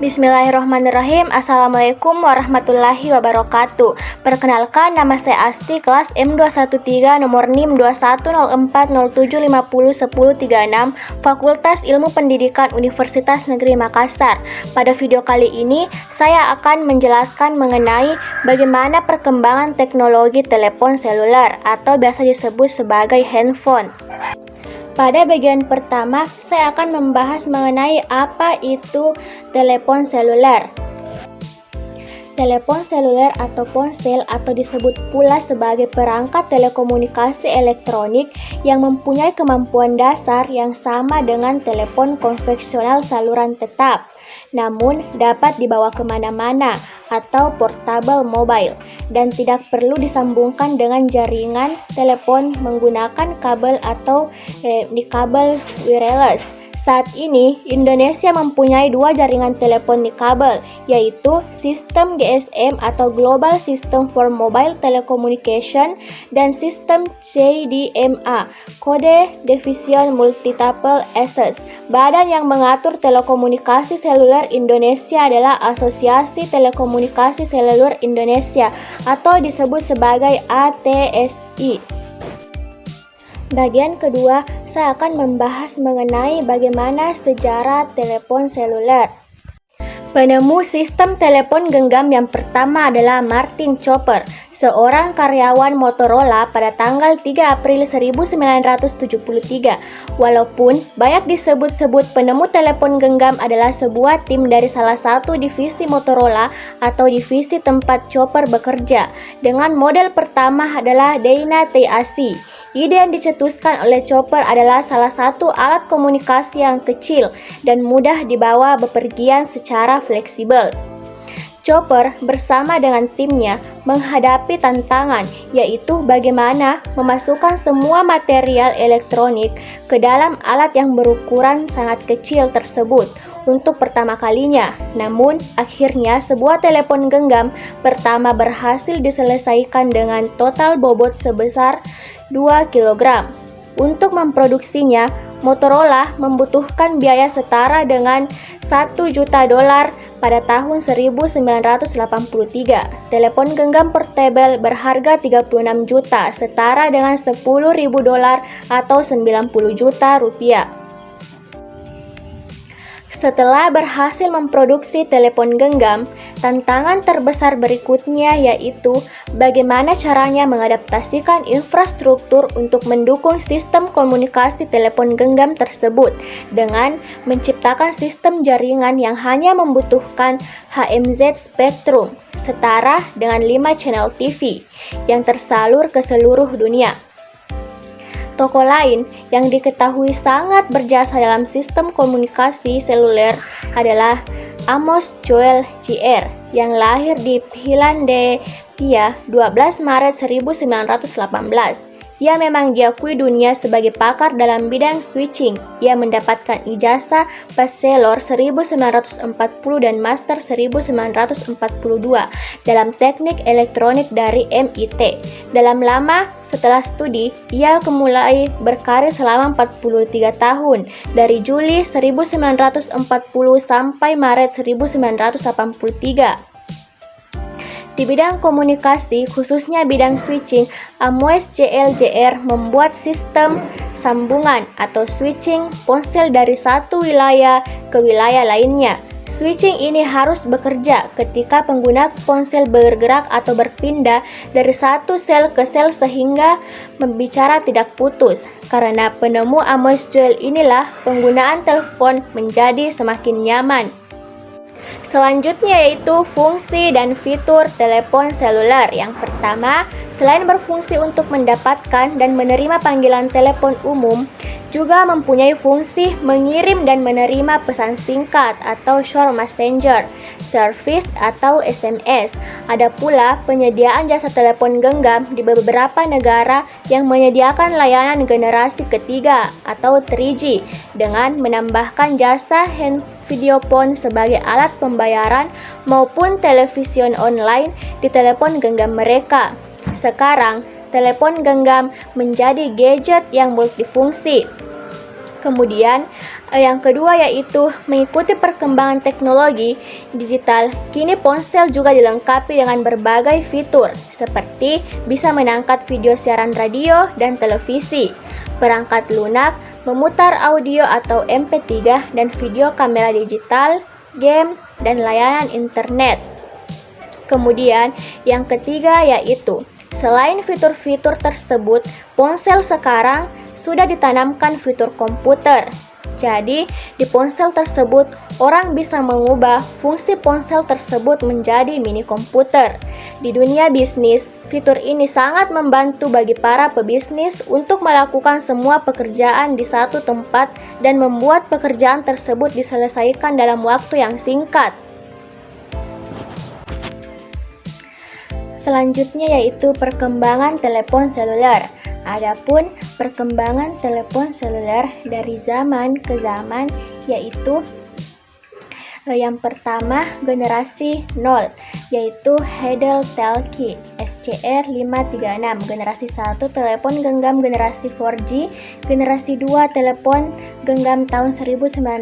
Bismillahirrahmanirrahim. Assalamualaikum warahmatullahi wabarakatuh. Perkenalkan, nama saya Asti, kelas M213 nomor NIM 210407501036, Fakultas Ilmu Pendidikan Universitas Negeri Makassar. Pada video kali ini, saya akan menjelaskan mengenai bagaimana perkembangan teknologi telepon seluler atau biasa disebut sebagai handphone. Pada bagian pertama, saya akan membahas mengenai apa itu telepon seluler. Telepon seluler atau ponsel atau disebut pula sebagai perangkat telekomunikasi elektronik yang mempunyai kemampuan dasar yang sama dengan telepon konvensional saluran tetap, namun dapat dibawa kemana-mana atau portable mobile dan tidak perlu disambungkan dengan jaringan telepon menggunakan kabel atau kabel wireless. Saat ini, Indonesia mempunyai dua jaringan telepon nikabel, yaitu sistem GSM atau Global System for Mobile Telecommunication dan sistem CDMA, Code Division Multiple Access. Badan yang mengatur telekomunikasi seluler Indonesia adalah Asosiasi Telekomunikasi Seluler Indonesia atau disebut sebagai ATSI. Bagian kedua, saya akan membahas mengenai bagaimana sejarah telepon seluler. Penemu sistem telepon genggam yang pertama adalah Martin Chopper, seorang karyawan Motorola pada tanggal 3 April 1973. Walaupun banyak disebut-sebut penemu telepon genggam adalah sebuah tim dari salah satu divisi Motorola atau divisi tempat Chopper bekerja. Dengan model pertama adalah Dyna TAC. Ide yang dicetuskan oleh Chopper adalah salah satu alat komunikasi yang kecil dan mudah dibawa bepergian secara fleksibel. Chopper bersama dengan timnya menghadapi tantangan, yaitu bagaimana memasukkan semua material elektronik ke dalam alat yang berukuran sangat kecil tersebut untuk pertama kalinya. Namun, akhirnya sebuah telepon genggam pertama berhasil diselesaikan dengan total bobot sebesar 2 kg. Untuk memproduksinya, Motorola membutuhkan biaya setara dengan $1 juta pada tahun 1983. Telepon genggam portable berharga 36 juta, setara dengan $10.000 atau 90 juta rupiah. Setelah berhasil memproduksi telepon genggam, tantangan terbesar berikutnya yaitu bagaimana caranya mengadaptasikan infrastruktur untuk mendukung sistem komunikasi telepon genggam tersebut dengan menciptakan sistem jaringan yang hanya membutuhkan HMZ spektrum setara dengan 5 channel TV yang tersalur ke seluruh dunia. Tokoh lain yang diketahui sangat berjasa dalam sistem komunikasi seluler adalah Amos Joel Jr. yang lahir di Finlandia 12 Maret 1918. Ia memang diakui dunia sebagai pakar dalam bidang switching. Ia mendapatkan ijazah Bachelor 1940 dan Master 1942 dalam teknik elektronik dari MIT. Setelah studi, ia mulai berkarir selama 43 tahun, dari Juli 1940 sampai Maret 1983. Di bidang komunikasi, khususnya bidang switching, Amos Joel Jr. membuat sistem sambungan atau switching ponsel dari satu wilayah ke wilayah lainnya. Switching ini harus bekerja ketika pengguna ponsel bergerak atau berpindah dari satu sel ke sel sehingga membicara tidak putus. Karena penemu Amos Joel inilah penggunaan telepon menjadi semakin nyaman. Selanjutnya yaitu fungsi dan fitur telepon seluler. Yang pertama, selain berfungsi untuk mendapatkan dan menerima panggilan telepon umum, juga mempunyai fungsi mengirim dan menerima pesan singkat atau short messenger service atau SMS. Ada pula penyediaan jasa telepon genggam di beberapa negara yang menyediakan layanan generasi ketiga atau 3G dengan menambahkan jasa video phone sebagai alat pembayaran maupun television online di telepon genggam mereka. Sekarang, telepon genggam menjadi gadget yang multifungsi. Kemudian, yang kedua yaitu mengikuti perkembangan teknologi digital. Kini ponsel juga dilengkapi dengan berbagai fitur, seperti bisa menangkap video siaran radio dan televisi, perangkat lunak, memutar audio atau MP3 dan video kamera digital, game, dan layanan internet. Kemudian, yang ketiga yaitu, selain fitur-fitur tersebut, ponsel sekarang sudah ditanamkan fitur komputer. Jadi, di ponsel tersebut, orang bisa mengubah fungsi ponsel tersebut menjadi mini komputer. Di dunia bisnis, fitur ini sangat membantu bagi para pebisnis untuk melakukan semua pekerjaan di satu tempat dan membuat pekerjaan tersebut diselesaikan dalam waktu yang singkat. Selanjutnya yaitu perkembangan telepon seluler. Adapun perkembangan telepon seluler dari zaman ke zaman yaitu yang pertama generasi 0 yaitu Heideltelki SCR 536, generasi 1 telepon genggam generasi 4G, generasi 2 telepon genggam tahun 1996,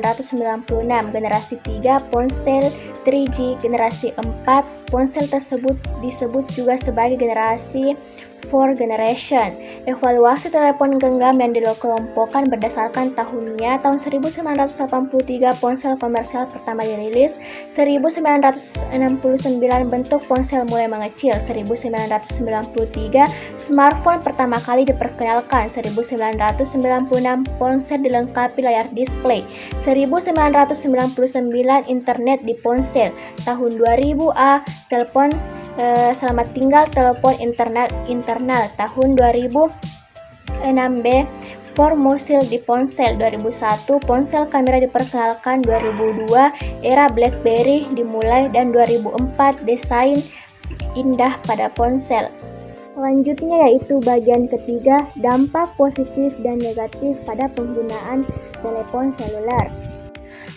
generasi 3 ponsel 3G, generasi 4 ponsel tersebut disebut juga sebagai generasi 4 generation. Evaluasi telepon genggam yang dikelompokkan berdasarkan tahunnya. Tahun 1983 ponsel komersial pertama dirilis, 1969 bentuk ponsel mulai mengecil, 1993 smartphone pertama kali diperkenalkan, 1996 ponsel dilengkapi layar display, 1999 internet di ponsel, tahun 2000 telepon selamat tinggal telepon internal tahun 2006 Formosil di ponsel, 2001 ponsel kamera diperkenalkan, 2002 era BlackBerry dimulai, dan 2004 desain indah pada ponsel. Selanjutnya yaitu bagian ketiga, dampak positif dan negatif pada penggunaan telepon seluler.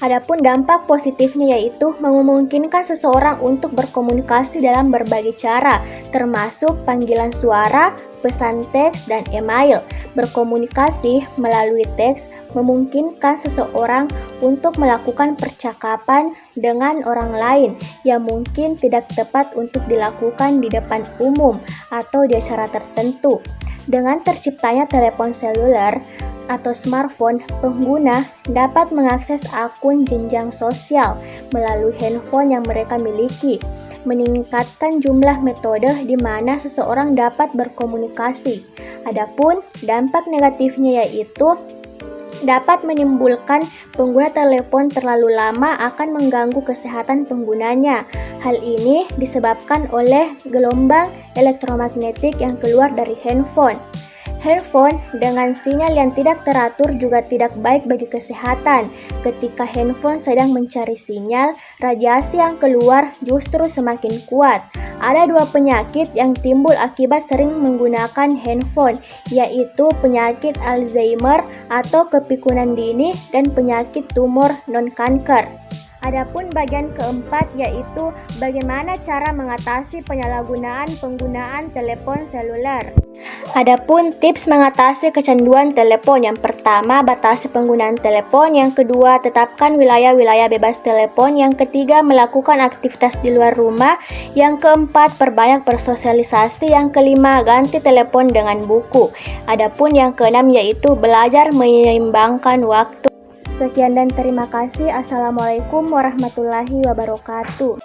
Adapun dampak positifnya yaitu memungkinkan seseorang untuk berkomunikasi dalam berbagai cara, termasuk panggilan suara, pesan teks, dan email. Berkomunikasi melalui teks memungkinkan seseorang untuk melakukan percakapan dengan orang lain yang mungkin tidak tepat untuk dilakukan di depan umum atau di acara tertentu. Dengan terciptanya telepon seluler atau smartphone, pengguna dapat mengakses akun jenjang sosial melalui handphone yang mereka miliki, meningkatkan jumlah metode di mana seseorang dapat berkomunikasi. Adapun dampak negatifnya yaitu dapat menimbulkan pengguna telepon terlalu lama akan mengganggu kesehatan penggunanya. Hal ini disebabkan oleh gelombang elektromagnetik yang keluar dari handphone. Handphone dengan sinyal yang tidak teratur juga tidak baik bagi kesehatan. Ketika handphone sedang mencari sinyal, radiasi yang keluar justru semakin kuat. Ada dua penyakit yang timbul akibat sering menggunakan handphone, yaitu penyakit Alzheimer atau kepikunan dini dan penyakit tumor non-kanker. Adapun bagian keempat yaitu bagaimana cara mengatasi penyalahgunaan penggunaan telepon seluler. Adapun tips mengatasi kecanduan telepon, yang pertama batasi penggunaan telepon, yang kedua tetapkan wilayah-wilayah bebas telepon, yang ketiga melakukan aktivitas di luar rumah, yang keempat perbanyak bersosialisasi, yang kelima ganti telepon dengan buku. Adapun yang keenam yaitu belajar menyeimbangkan waktu. Sekian dan terima kasih. Assalamualaikum warahmatullahi wabarakatuh.